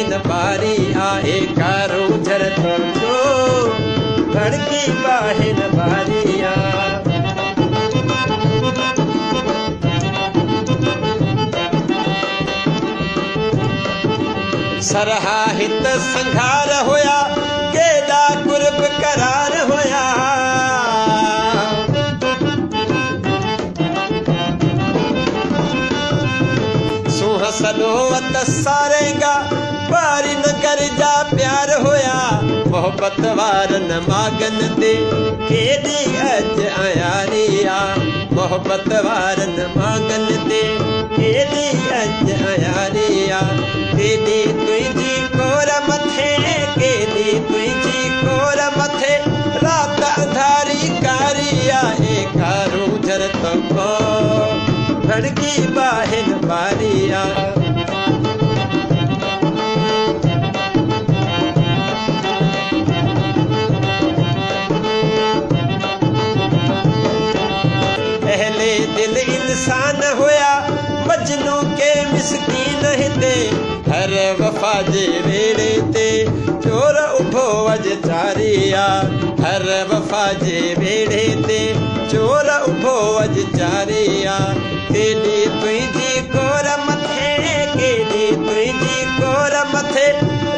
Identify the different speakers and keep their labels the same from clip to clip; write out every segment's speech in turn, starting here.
Speaker 1: बाहिन बारी आहे कारूं झरतो जो भड़की बाहिन बारी आ सरहा हित संघार होया केॾा कुर्ब करार होया सूह सलोवत सारेगा बारी नगर जा प्यार होया मोहब्बत वारन मागन ते केॾी अज आयारी आ मोहब्बत वारन मागन ते केॾी अज आयारी आ केॾी तुंहिंजी कोर मथे केॾी तुंहिंजी कोर मथे रात अंधारी कारी आहे कारूं झरतो को भड़की बाहिन बारी आ अहले दिल इंसान होया मजनू के मिसकीन हिते हर वफा जे वेड़े ते चोर उभो अज जारी आ हर वफा जे वेड़े ते चोर उभो अज जारी आ केॾी तुंहिंजी कोर मथे केॾी तुंहिंजी कोर मथे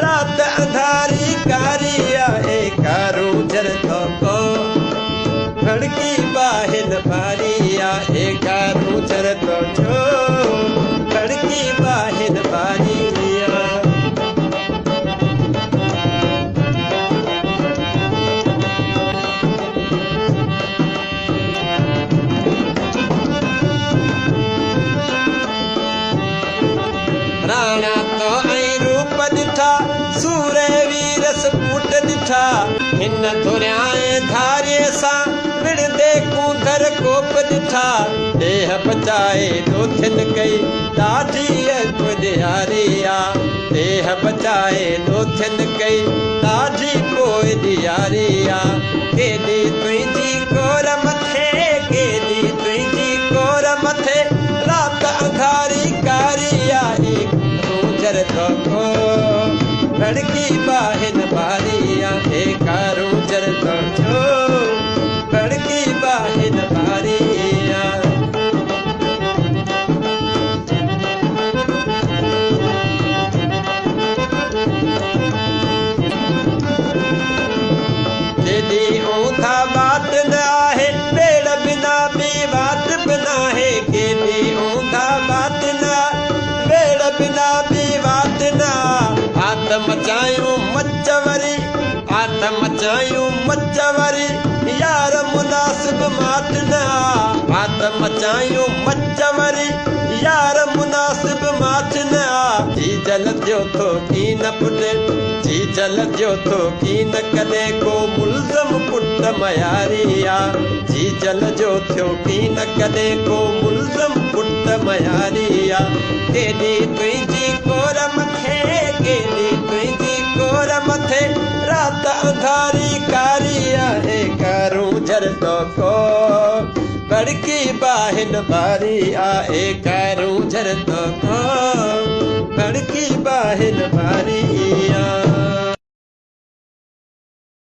Speaker 1: रात अंधारी कारी आहे कारूं झरतो को भड़की बाहिन बारी आहे कारूं झरतो जो भड़की बाहिन बारी आ राणा तो ऐं रूप ॾिठा सूरे वीर सपूट ॾिठा हिन धुरियाए धारीअ सां विड़दे कूंदर कोप ॾिठा देह बचाए दोथिन कई ॾाढी ॾियारी आ देह बचाए दोथिन कई ॾाढी पोइ ॾियारी आ केॾी तुंहिंजी कोर मथे केॾी तुंहिंजी कोर मथे रात अंधारी कारी आहे झरतो को भड़की बाहिन बारी आहे कारूं झरतो जो भड़की बाहिन बारी आ केॾी ऊंधा बात न आहे पेड़ बिना बि बात बि न आहे केॾी ऊंधा बात न पेड़ बिना बि बात न हाथ मचायूं मच वरी हाथ मचायूं मच वरी यार मुनासिब मात न हाथ मचायूं मच वरी यार मुनासिब मात न जी जल जो थो की न पुटे जी जल जो थो की न कॾहिं को मुल्ज़म पुट मयारी आ जी जल जो थियो की न कॾहिं को मुल्ज़म पुट मयारी आ केॾी तुंहिंजी कोर मथे केॾी तुंहिंजी कोर मथे रात अंधारी कारी आहे कारूं झरतो को भड़की बाहिन बारी आहे कारूं झरतो को भड़की बाहिन बारी आ